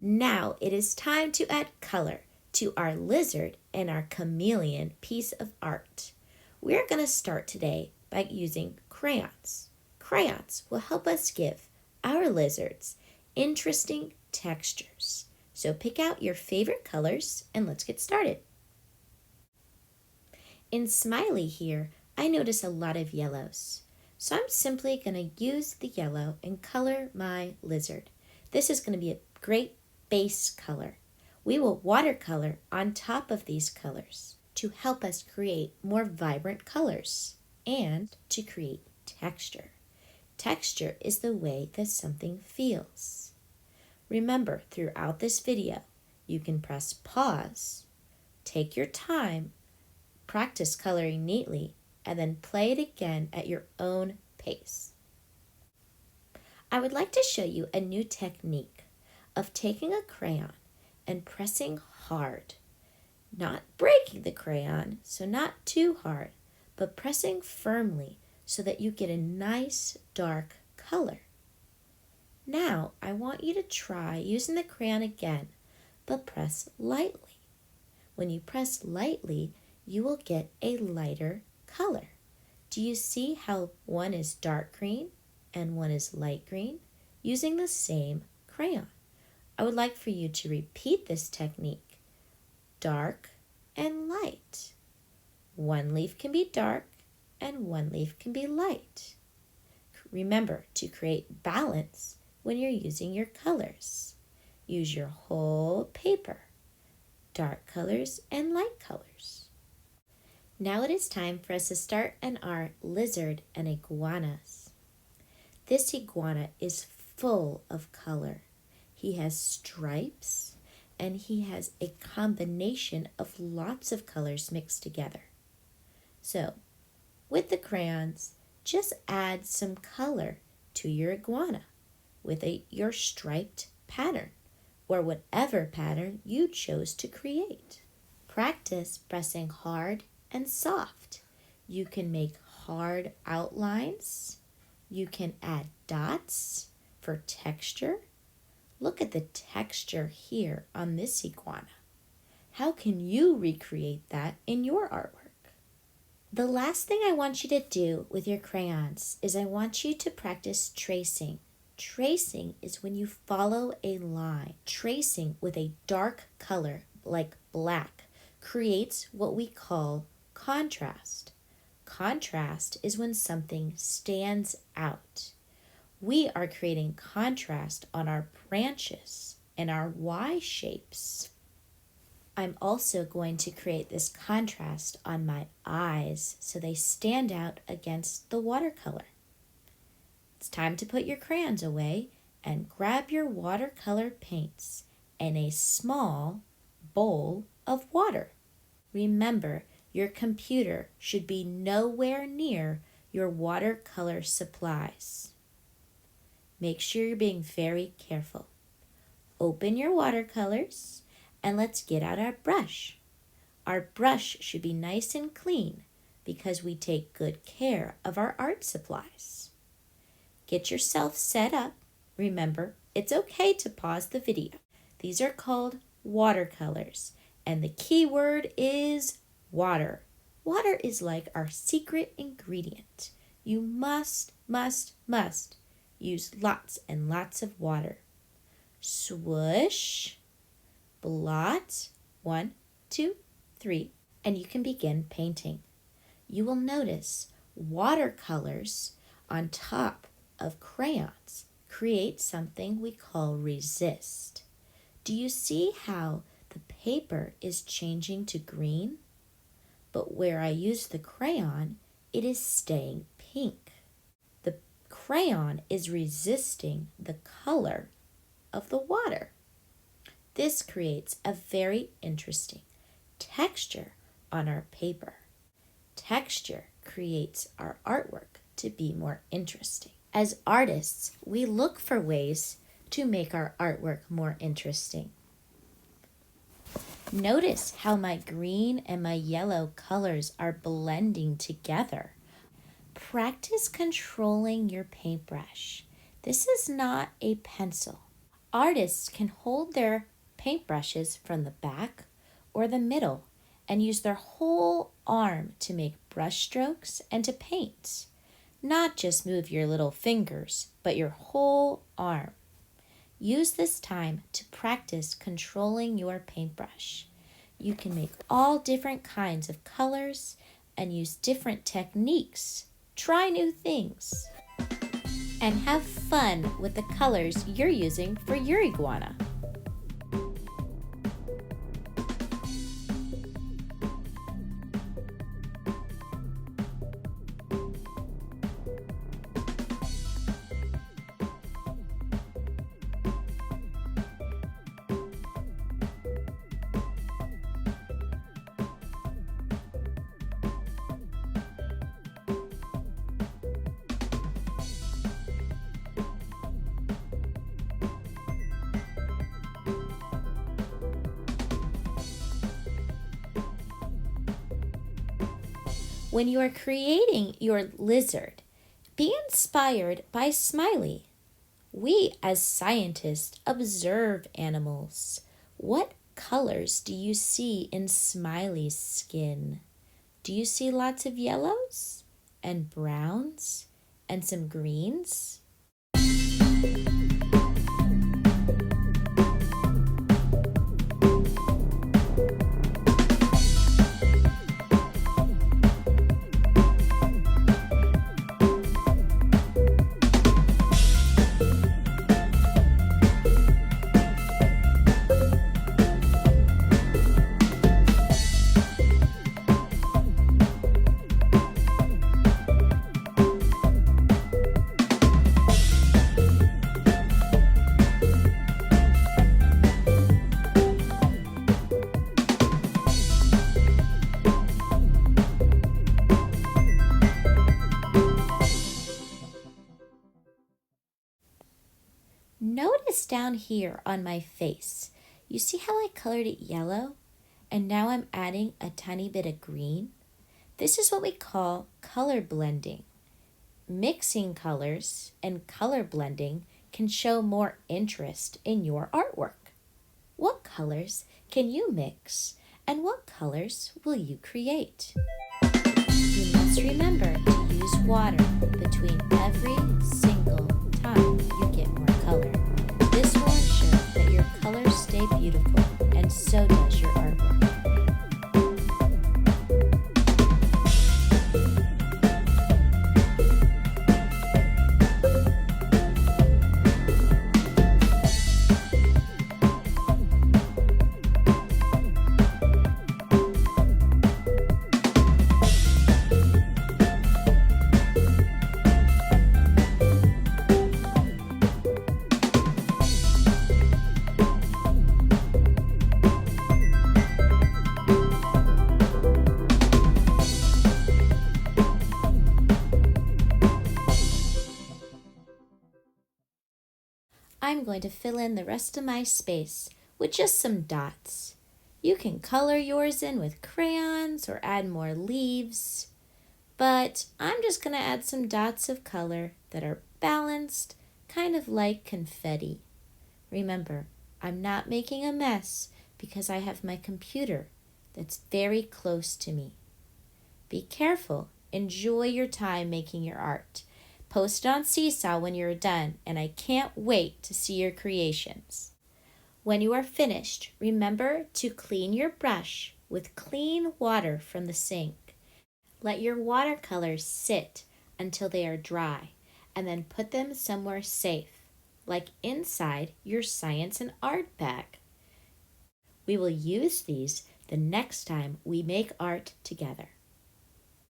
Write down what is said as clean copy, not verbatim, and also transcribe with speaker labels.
Speaker 1: Now it is time to add color to our lizard and our chameleon piece of art. We're going to start today by using crayons. Crayons will help us give our lizards interesting textures. So pick out your favorite colors and let's get started. In Smiley here, I notice a lot of yellows. So I'm simply going to use the yellow and color my lizard. This is going to be a great base color. We will watercolor on top of these colors to help us create more vibrant colors and to create texture. Texture is the way that something feels. Remember, throughout this video, you can press pause, take your time, practice coloring neatly, and then play it again at your own pace. I would like to show you a new technique of taking a crayon and pressing hard, not breaking the crayon, so not too hard, but pressing firmly so that you get a nice dark color. Now I want you to try using the crayon again, but press lightly. When you press lightly, you will get a lighter color. Do you see how one is dark green and one is light green using the same crayon? I would like for you to repeat this technique. Dark and light. One leaf can be dark and one leaf can be light. Remember to create balance when you're using your colors. Use your whole paper, dark colors and light colors. Now it is time for us to start on our lizard and iguanas. This iguana is full of color. He has stripes and he has a combination of lots of colors mixed together. So, with the crayons, just add some color to your iguana with your striped pattern or whatever pattern you chose to create. Practice pressing hard and soft. You can make hard outlines. You can add dots for texture. Look at the texture here on this iguana. How can you recreate that in your artwork? The last thing I want you to do with your crayons is I want you to practice tracing. Tracing is when you follow a line. Tracing with a dark color like black creates what we call contrast. Contrast is when something stands out. We are creating contrast on our branches and our Y shapes. I'm also going to create this contrast on my eyes so they stand out against the watercolor. It's time to put your crayons away and grab your watercolor paints and a small bowl of water. Remember, your computer should be nowhere near your watercolor supplies. Make sure you're being very careful. Open your watercolors and let's get out our brush. Our brush should be nice and clean because we take good care of our art supplies. Get yourself set up. Remember, it's okay to pause the video. These are called watercolors, and the key word is water. Water is like our secret ingredient. You must use lots and lots of water. Swoosh, blot, 1, 2, 3, and you can begin painting. You will notice watercolors on top of crayons create something we call resist. Do you see how the paper is changing to green? But where I use the crayon, it is staying pink. The crayon is resisting the color of the water. This creates a very interesting texture on our paper. Texture creates our artwork to be more interesting. As artists, we look for ways to make our artwork more interesting. Notice how my green and my yellow colors are blending together. Practice controlling your paintbrush. This is not a pencil. Artists can hold their paintbrushes from the back or the middle and use their whole arm to make brush strokes and to paint. Not just move your little fingers, but your whole arm. Use this time to practice controlling your paintbrush. You can make all different kinds of colors and use different techniques. Try new things. And have fun with the colors you're using for your iguana. When you are creating your lizard, be inspired by Smiley. We as scientists observe animals. What colors do you see in Smiley's skin? Do you see lots of yellows and browns and some greens? Notice down here on my face, you see how I colored it yellow? And now I'm adding a tiny bit of green. This is what we call color blending. Mixing colors and color blending can show more interest in your artwork. What colors can you mix and what colors will you create? You must remember to use water between every single time you get more color. This will ensure that your colors stay beautiful, and so does your artwork. I'm going to fill in the rest of my space with just some dots. You can color yours in with crayons or add more leaves, but I'm just going to add some dots of color that are balanced, kind of like confetti. Remember, I'm not making a mess because I have my computer that's very close to me. Be careful. Enjoy your time making your art. Post it on Seesaw when you're done, and I can't wait to see your creations. When you are finished, remember to clean your brush with clean water from the sink. Let your watercolors sit until they are dry, and then put them somewhere safe, like inside your science and art bag. We will use these the next time we make art together.